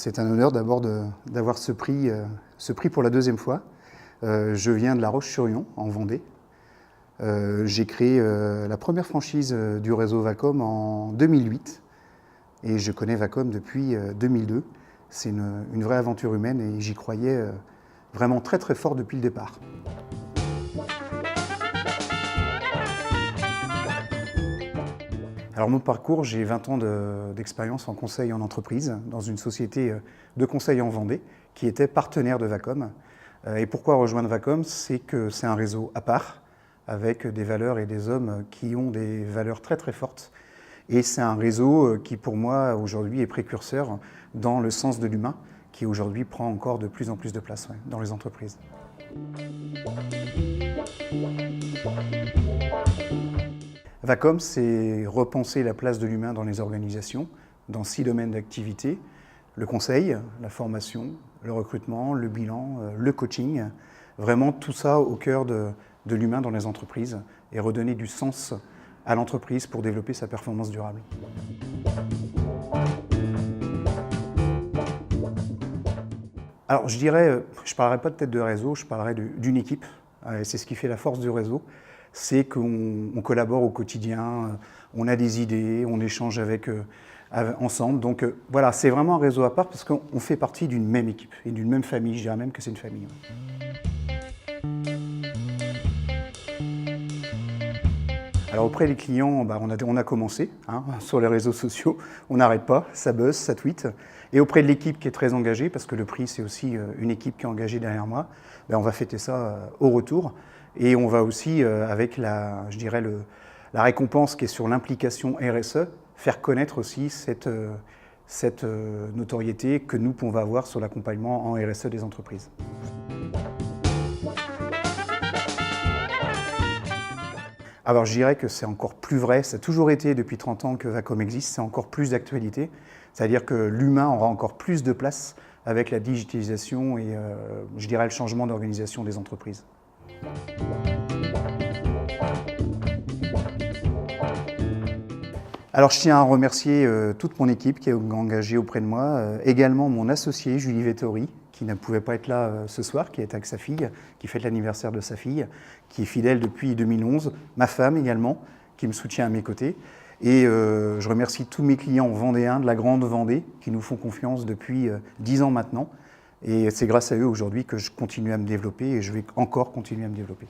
C'est un honneur d'abord d'avoir ce prix pour la deuxième fois. Je viens de La Roche-sur-Yon, en Vendée. J'ai créé la première franchise du réseau Vacom en 2008 et je connais Vacom depuis 2002. C'est une vraie aventure humaine et j'y croyais vraiment très très fort depuis le départ. Alors mon parcours, j'ai 20 ans d'expérience en conseil en entreprise dans une société de conseil en Vendée qui était partenaire de Vacom. Et pourquoi rejoindre Vacom? C'est que c'est un réseau à part avec des valeurs et des hommes qui ont des valeurs très très fortes. Et c'est un réseau qui pour moi aujourd'hui est précurseur dans le sens de l'humain qui aujourd'hui prend encore de plus en plus de place dans les entreprises. Vacom, c'est repenser la place de l'humain dans les organisations, dans 6 domaines d'activité: le conseil, la formation, le recrutement, le bilan, le coaching. Vraiment tout ça au cœur de l'humain dans les entreprises et redonner du sens à l'entreprise pour développer sa performance durable. Alors je dirais, je ne parlerai pas de tête de réseau, je parlerai d'une équipe. C'est ce qui fait la force du réseau. C'est qu'on collabore au quotidien, on a des idées, on échange ensemble. Donc voilà, c'est vraiment un réseau à part parce qu'on fait partie d'une même équipe et d'une même famille. Je dirais même que c'est une famille. Alors auprès des clients, on a commencé sur les réseaux sociaux, on n'arrête pas, ça buzz, ça tweet. Et auprès de l'équipe qui est très engagée, parce que le prix c'est aussi une équipe qui est engagée derrière moi, on va fêter ça au retour. Et on va aussi, avec la récompense qui est sur l'implication RSE, faire connaître aussi cette notoriété que nous, on va avoir sur l'accompagnement en RSE des entreprises. Alors je dirais que c'est encore plus vrai, ça a toujours été depuis 30 ans que Vacom existe, c'est encore plus d'actualité. C'est-à-dire que l'humain aura encore plus de place avec la digitalisation et je dirais le changement d'organisation des entreprises. Alors je tiens à remercier toute mon équipe qui est engagée auprès de moi, également mon associé Julie Vettori, qui ne pouvait pas être là ce soir, qui est avec sa fille, qui fête l'anniversaire de sa fille, qui est fidèle depuis 2011, ma femme également, qui me soutient à mes côtés. Et je remercie tous mes clients vendéens de la Grande Vendée, qui nous font confiance depuis 10 ans maintenant. Et c'est grâce à eux aujourd'hui que je continue à me développer et je vais encore continuer à me développer.